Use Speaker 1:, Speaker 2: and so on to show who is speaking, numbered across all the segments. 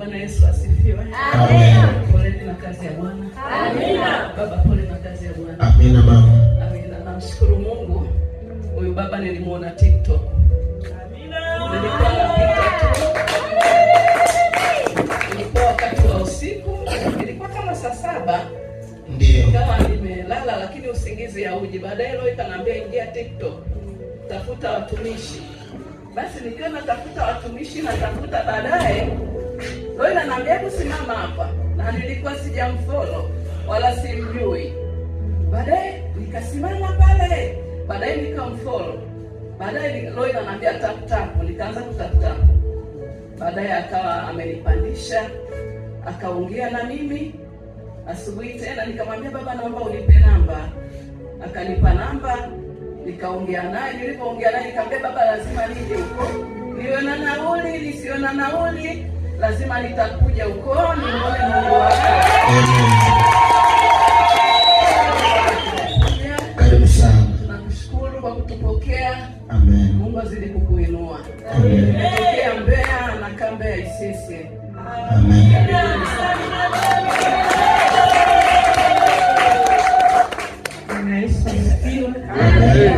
Speaker 1: Bwana Yesu asifiwe.
Speaker 2: Amen.
Speaker 1: Pole na kazi ya Bwana.
Speaker 2: Amina.
Speaker 1: Baba, pole na kazi ya Bwana.
Speaker 2: Amina mama.
Speaker 1: Amina. Namshukuru Mungu. Huyu baba nilimuona TikTok. Amina. Nilikuwa napita tu. Ilikuwa wakati wa usiku. Ilikuwa kama saa 7.
Speaker 2: Ndio.
Speaker 1: Kama nimelala lakini usingizi hauji. Baadaye leo ikaniambia ingia TikTok. Tafuta watumishi. Basi nikiwa natafuta watumishi na tafuta baadaye leo inaniambia kusimama hapa na nilikuwa sijamfollow wala simjui. Baadaye nikasimama pale. Baadaye nikamfollow. Baadaye leo inaniambia tap, nikaanza kutafuta. Baadaye akawa amenipandisha, akaongea na mimi. Asubuhi tena nikamwambia baba, naomba unipe namba. Akanipa namba, nikaongea naye. Nilipoongea naye nikamwambia baba, lazima nije huko. Niwe na nauli, nisiwe na nauli, lazima nitakuja huko nione Mungu wako.
Speaker 2: Karibu sana.
Speaker 1: Nakushukuru kwa kutupokea.
Speaker 2: Amen.
Speaker 1: Mungu azidi kukuinua.
Speaker 2: Amen.
Speaker 1: Nimetokea Mbeya na kambe ya Isese.
Speaker 2: Amen.
Speaker 1: Yesu asifiwe.
Speaker 2: Amen.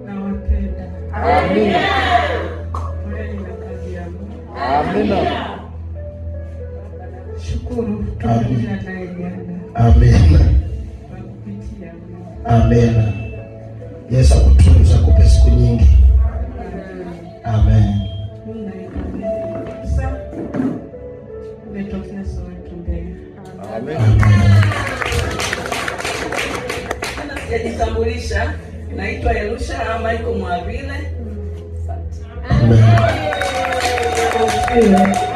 Speaker 1: Nawapenda.
Speaker 2: Amen.
Speaker 1: Poleni na kazi yangu.
Speaker 2: Amen.
Speaker 1: Shukuru tunaendelea naye jana.
Speaker 2: Amen.
Speaker 1: Kwa kupitia.
Speaker 2: Amen. Yesu akutunza kupe siku nyingi. Amen.
Speaker 1: Sasa umetokea Soweto Mbeya.
Speaker 2: Amen.
Speaker 1: Sijajitambulisha, naitwa Elusha Michael Mwavile.
Speaker 2: Amen.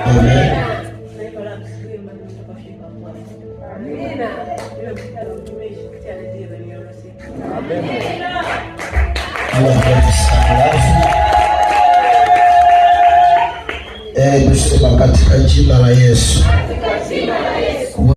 Speaker 2: Amen. Tusema katika jina la Yesu.